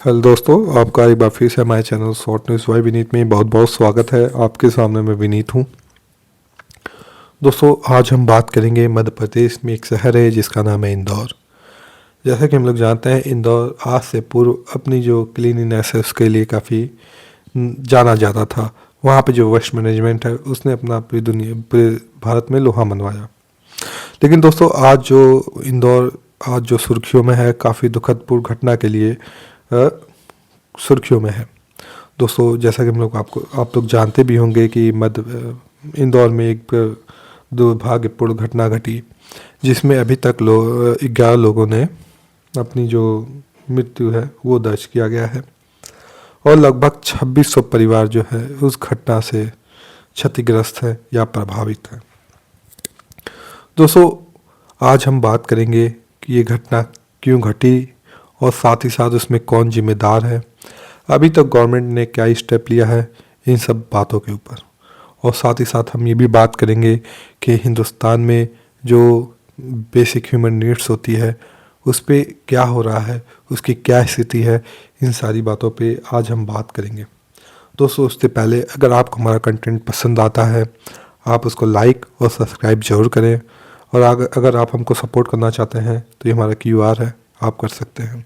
Hello दोस्तों, आपका एक बार फिर से हमारे channel short news bye Vineet में बहुत बहुत स्वागत है। आपके सामने मैं विनीत हूँ। दोस्तों, आज हम बात करेंगे मध्य प्रदेश में एक शहर है जिसका नाम है इंदौर। जैसा कि हम लोग जानते हैं, इंदौर आज से पूर्व अपनी जो क्लीनिनेस है उसके लिए काफ़ी जाना जाता था। वहाँ पे जो वेस्ट मैनेजमेंट है उसने अपना पूरे भारत में लोहा मनवाया। लेकिन दोस्तों, आज जो सुर्खियों में है, काफ़ी दुखदपूर्ण घटना के लिए सुर्खियों में है। दोस्तों, जैसा कि आप लोग जानते भी होंगे कि इंदौर में एक दुर्भाग्यपूर्ण घटना घटी, जिसमें अभी तक 11 लोगों ने अपनी जो मृत्यु है वो दर्ज किया गया है और लगभग 2600 परिवार जो है उस घटना से क्षतिग्रस्त है या प्रभावित है। दोस्तों, आज हम बात करेंगे कि ये घटना क्यों घटी और साथ ही साथ उसमें कौन जिम्मेदार है, अभी तक गवर्नमेंट ने क्या स्टेप लिया है, इन सब बातों के ऊपर। और साथ ही साथ हम ये भी बात करेंगे कि हिंदुस्तान में जो बेसिक ह्यूमन नीड्स होती है उस पे क्या हो रहा है, उसकी क्या स्थिति है, इन सारी बातों पे आज हम बात करेंगे। दोस्तों, उससे पहले अगर आपको हमारा कंटेंट पसंद आता है, आप उसको लाइक और सब्सक्राइब जरूर करें। और अगर आप हमको सपोर्ट करना चाहते हैं तो ये हमारा QR है, आप कर सकते हैं।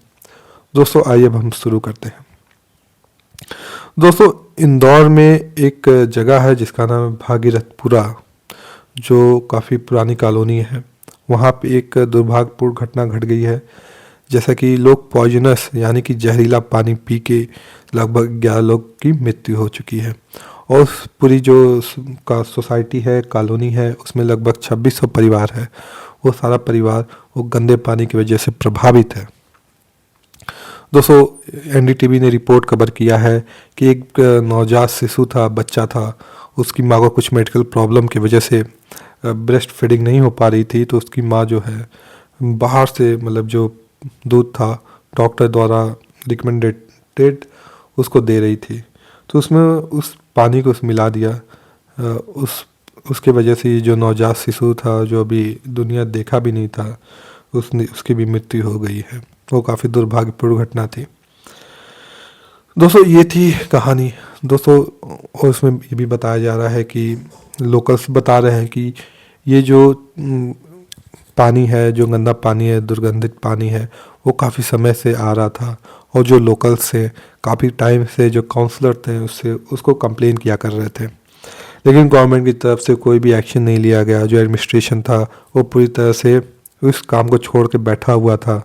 दोस्तों, आइए अब हम शुरू करते हैं। दोस्तों, इंदौर में एक जगह है जिसका नाम है भागीरथपुरा, जो काफ़ी पुरानी कॉलोनी है। वहाँ पे एक दुर्भाग्यपूर्ण घटना घट गई है। जैसा कि लोग पॉइजनस यानी कि जहरीला पानी पी के लगभग 11 लोग की मृत्यु हो चुकी है। और पूरी जो सोसाइटी है, कॉलोनी है, उसमें लगभग 2600 परिवार है। वो सारा परिवार वो गंदे पानी की वजह से प्रभावित है। दोस्तों, NDTV ने रिपोर्ट कवर किया है कि एक नवजात शिशु था, बच्चा था, उसकी माँ को कुछ मेडिकल प्रॉब्लम की वजह से ब्रेस्ट फीडिंग नहीं हो पा रही थी, तो उसकी माँ जो है बाहर से जो दूध था डॉक्टर द्वारा रिकमेंडेड उसको दे रही थी। तो उसमें उस पानी को मिला दिया। उसके वजह से ये जो नवजात शिशु था, जो अभी दुनिया देखा भी नहीं था, उसकी भी मृत्यु हो गई है। वो काफ़ी दुर्भाग्यपूर्ण घटना थी। दोस्तों, ये थी कहानी। दोस्तों, और उसमें ये भी बताया जा रहा है कि लोकल्स बता रहे हैं कि ये जो पानी है, जो गंदा पानी है, दुर्गंधित पानी है, वो काफ़ी समय से आ रहा था। और जो लोकल्स से काफ़ी टाइम से जो काउंसलर थे उसको कंप्लेन किया कर रहे थे, लेकिन गवर्नमेंट की तरफ से कोई भी एक्शन नहीं लिया गया। जो एडमिनिस्ट्रेशन था वो पूरी तरह से उस काम को छोड़ के बैठा हुआ था।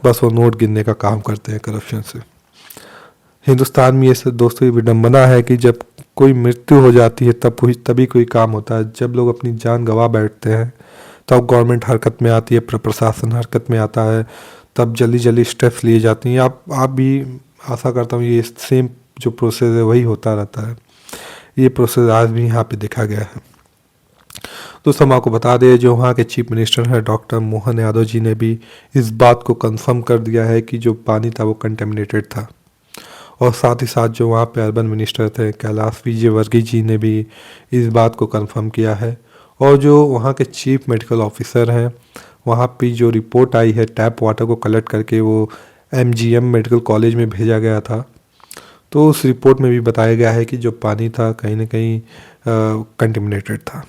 बस वो नोट गिनने का काम करते हैं करप्शन से। हिंदुस्तान में ये सब दोस्तों विडंबना है कि जब कोई मृत्यु हो जाती है तभी कोई काम होता है। जब लोग अपनी जान गंवा बैठते हैं तब गवर्नमेंट हरकत में आती है, प्रशासन हरकत में आता है, तब जल्दी जल्दी स्टेप्स लिए जाती हैं। आप भी आशा करता हूँ ये सेम जो प्रोसेस है वही होता रहता है। ये प्रोसेस आज भी यहाँ पे देखा गया है। दोस्तों, हम आपको बता दें, जो वहाँ के चीफ मिनिस्टर हैं डॉक्टर मोहन यादव जी ने भी इस बात को कंफर्म कर दिया है कि जो पानी था वो कंटेमिनेटेड था। और साथ ही साथ जो वहाँ पे अर्बन मिनिस्टर थे कैलाश विजयवर्गीय जी ने भी इस बात को कंफर्म किया है। और जो वहाँ के चीफ मेडिकल ऑफिसर हैं, वहाँ पे जो रिपोर्ट आई है टैप वाटर को कलेक्ट करके वो MGM मेडिकल कॉलेज में भेजा गया था, तो उस रिपोर्ट में भी बताया गया है कि जो पानी था कहीं ना कहीं कंटेमिनेटेड था।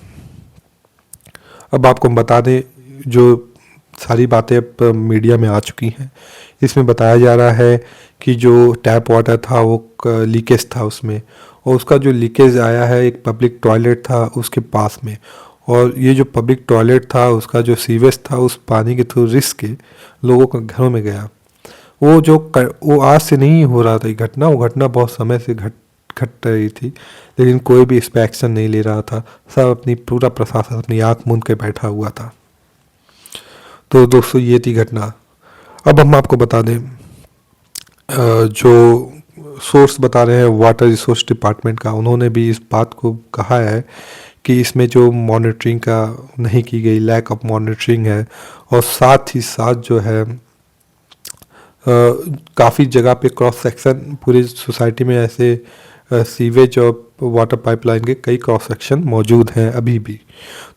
अब आपको हम बता दें, जो सारी बातें अब मीडिया में आ चुकी हैं, इसमें बताया जा रहा है कि जो टैप वाटर था वो लीकेज था उसमें, और उसका जो लीकेज आया है एक पब्लिक टॉयलेट था उसके पास में। और ये जो पब्लिक टॉयलेट था उसका जो सीवेज था उस पानी के थ्रू रिस्क के लोगों के घरों में गया। वो आज से नहीं हो रहा था ये घटना, वो घटना बहुत समय से घट रही थी, लेकिन कोई भी इस पर एक्शन नहीं ले रहा था। सब पूरा प्रशासन अपनी आंख मूंद के बैठा हुआ था। तो दोस्तों, ये थी घटना। अब हम आपको बता दें, जो सोर्स बता रहे हैं वाटर रिसोर्स डिपार्टमेंट का, उन्होंने भी इस बात को कहा है कि इसमें जो मॉनिटरिंग का नहीं की गई, लैक ऑफ मॉनिटरिंग है। और साथ ही साथ जो है काफ़ी जगह पे क्रॉस सेक्शन पूरी सोसाइटी में ऐसे सीवेज और वाटर पाइपलाइन के कई क्रॉस सेक्शन मौजूद हैं अभी भी।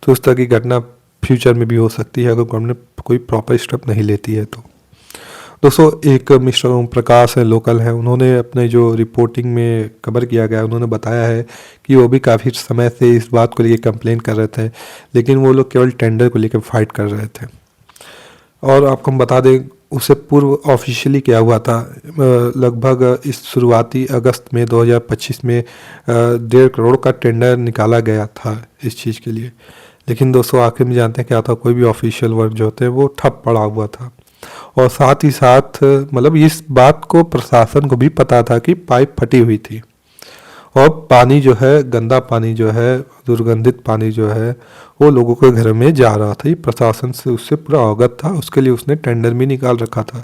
तो उस तरह की घटना फ्यूचर में भी हो सकती है अगर गवर्नमेंट कोई प्रॉपर स्टेप नहीं लेती है तो। दोस्तों एक मिस्टर ओम प्रकाश है, लोकल है, उन्होंने अपने जो रिपोर्टिंग में कवर किया गया उन्होंने बताया है कि वो भी काफ़ी समय से इस बात को लेकर कंप्लेन कर रहे थे, लेकिन वो लोग केवल टेंडर को लेकर फाइट कर रहे थे। और आपको हम बता दें उससे पूर्व ऑफिशियली क्या हुआ था, लगभग इस शुरुआती अगस्त में 2025 में 1.5 करोड़ का टेंडर निकाला गया था इस चीज़ के लिए। लेकिन दोस्तों आखिर में जानते हैं क्या था, कोई भी ऑफिशियल वर्क जो होते हैं वो ठप पड़ा हुआ था। और साथ ही साथ मतलब इस बात को प्रशासन को भी पता था कि पाइप फटी हुई थी और पानी जो है, गंदा पानी जो है, दुर्गंधित पानी जो है वो लोगों के घर में जा रहा था। ये प्रशासन से उससे पूरा अवगत था, उसके लिए उसने टेंडर भी निकाल रखा था,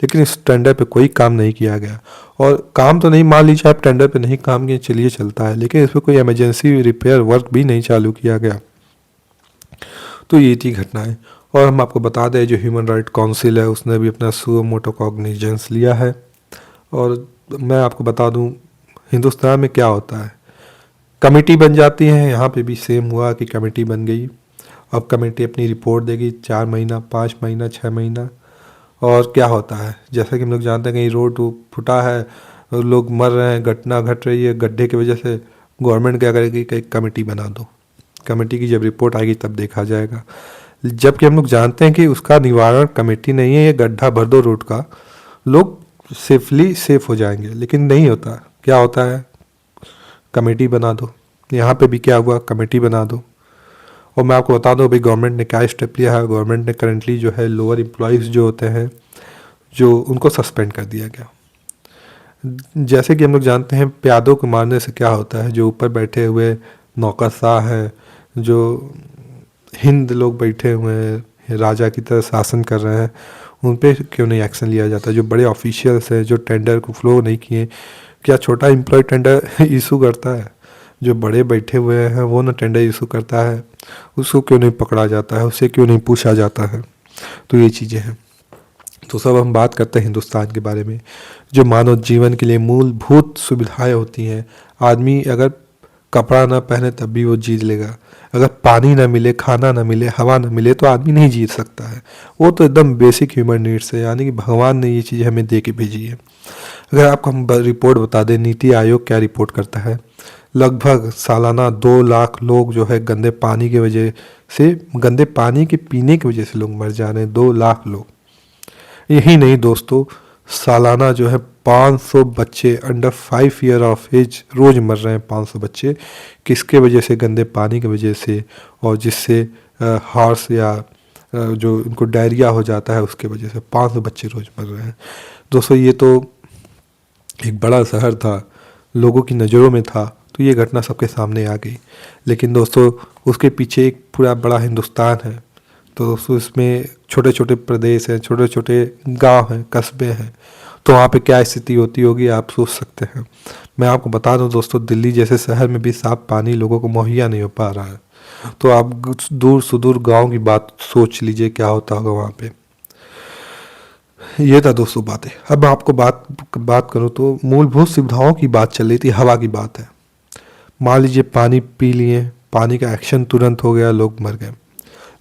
लेकिन इस टेंडर पे कोई काम नहीं किया गया। और काम तो नहीं, मान लीजिए आप टेंडर पे नहीं काम किए, चलिए चलता है, लेकिन इस पर कोई इमरजेंसी रिपेयर वर्क भी नहीं चालू किया गया। तो ये थी घटना है। और हम आपको बता दें जो ह्यूमन राइट काउंसिल है उसने भी अपना सुओ मोटो कॉग्निजेंस लिया है। और मैं आपको बता दूं हिंदुस्तान में क्या होता है, कमेटी बन जाती है, यहाँ पे भी सेम हुआ कि कमेटी बन गई। अब कमेटी अपनी रिपोर्ट देगी 4 महीना, 5 महीना, 6 महीना। और क्या होता है, जैसा कि हम लोग जानते हैं कहीं रोड फुटा है, लोग मर रहे हैं, घटना घट रही है गड्ढे की वजह से, गवर्नमेंट क्या करेगी कि कमेटी बना दो, कमेटी की जब रिपोर्ट आएगी तब देखा जाएगा। जबकि हम लोग जानते हैं कि उसका निवारण कमेटी नहीं है, ये गड्ढा भर दो रोड का, लोग सेफ हो जाएंगे, लेकिन नहीं होता। क्या होता है, कमेटी बना दो। यहाँ पे भी क्या हुआ, कमेटी बना दो। और मैं आपको बता दूँ अभी गवर्नमेंट ने क्या स्टेप लिया है। गवर्नमेंट ने करंटली जो है लोअर एम्प्लॉयज़ जो होते हैं जो उनको सस्पेंड कर दिया गया। जैसे कि हम लोग जानते हैं प्यादों को मारने से क्या होता है, जो ऊपर बैठे हुए नौकरशाह हैं, जो हिंद लोग बैठे हुए हैं राजा की तरह शासन कर रहे हैं, उन पे क्यों नहीं एक्शन लिया जाता। जो बड़े ऑफिशियल्स हैं जो टेंडर को फ्लो नहीं किए, क्या छोटा एम्प्लॉय टेंडर इशू करता है? जो बड़े बैठे हुए हैं वो ना टेंडर इशू करता है, उसको क्यों नहीं पकड़ा जाता है, उससे क्यों नहीं पूछा जाता है? तो ये चीज़ें हैं। तो सब हम बात करते हैं हिंदुस्तान के बारे में, जो मानव जीवन के लिए मूलभूत सुविधाएं होती हैं। आदमी अगर कपड़ा ना पहने तब भी वो जी लेगा, अगर पानी ना मिले, खाना ना मिले, हवा ना मिले तो आदमी नहीं जी सकता है। वो तो एकदम बेसिक ह्यूमन नीड्स है, यानी कि भगवान ने ये चीज़ हमें दे के भेजी है। अगर आपको हम रिपोर्ट बता दें, नीति आयोग क्या रिपोर्ट करता है, लगभग सालाना 2 लाख लोग जो है गंदे पानी की वजह से, गंदे पानी के पीने की वजह से लोग मर जा रहे हैं, 2 लाख लोग। यही नहीं दोस्तों, सालाना जो है 500 बच्चे अंडर 5 ईयर ऑफ एज रोज़ मर रहे हैं। 500 बच्चे किसके वजह से, गंदे पानी की वजह से, और जिससे हार्स या जो इनको डायरिया हो जाता है उसके वजह से 500 बच्चे रोज़ मर रहे हैं। दोस्तों ये तो एक बड़ा शहर था, लोगों की नज़रों में था, तो ये घटना सबके सामने आ गई। लेकिन दोस्तों उसके पीछे एक पूरा बड़ा हिंदुस्तान है। तो दोस्तों इसमें छोटे छोटे प्रदेश हैं, छोटे छोटे गांव हैं, कस्बे हैं, तो वहाँ पे क्या स्थिति होती होगी आप सोच सकते हैं। मैं आपको बता दूं दोस्तों, दिल्ली जैसे शहर में भी साफ पानी लोगों को मुहैया नहीं हो पा रहा है, तो आप दूर सुदूर गांव की बात सोच लीजिए क्या होता होगा वहाँ पे। ये था दोस्तों बातें। अब मैं आपको बात करूँ तो मूलभूत सुविधाओं की बात चल रही थी, हवा की बात है। मान लीजिए पानी पी लिए, पानी का एक्शन तुरंत हो गया, लोग मर गए।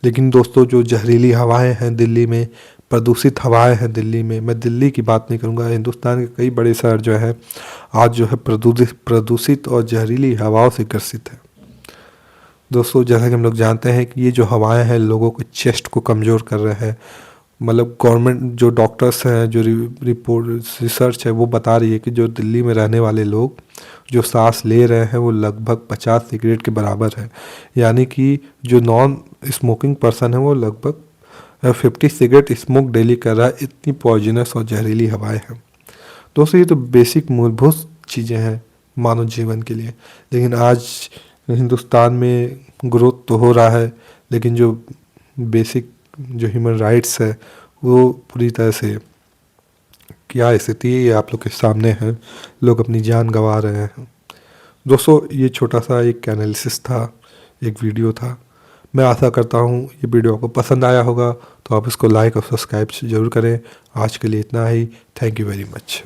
लेकिन दोस्तों जो जहरीली हवाएं हैं दिल्ली में, प्रदूषित हवाएं हैं दिल्ली में, मैं दिल्ली की बात नहीं करूंगा, हिंदुस्तान के कई बड़े शहर जो है आज जो है प्रदूषित और जहरीली हवाओं से ग्रसित है। दोस्तों जैसा कि हम लोग जानते हैं कि ये जो हवाएं हैं लोगों के चेस्ट को कमज़ोर कर रहे हैं। मतलब गवर्नमेंट जो डॉक्टर्स हैं, जो रिपोर्ट रिसर्च है वो बता रही है कि जो दिल्ली में रहने वाले लोग जो सांस ले रहे हैं वो लगभग 50 सिगरेट के बराबर है। यानी कि जो नॉन स्मोकिंग पर्सन है वो लगभग 50 सिगरेट स्मोक डेली कर रहा है। इतनी पॉइजनस और जहरीली हवाएं हैं। दोस्तों ये तो बेसिक मूलभूत चीज़ें हैं मानव जीवन के लिए। लेकिन आज हिंदुस्तान में ग्रोथ तो हो रहा है, लेकिन जो बेसिक जो ह्यूमन राइट्स है वो पूरी तरह से क्या स्थिति है ये आप लोग के सामने है। लोग अपनी जान गंवा रहे हैं। दोस्तों ये छोटा सा एक एनालिसिस था, एक वीडियो था। मैं आशा करता हूँ ये वीडियो आपको पसंद आया होगा, तो आप इसको लाइक और सब्सक्राइब ज़रूर करें। आज के लिए इतना ही। Thank you very much.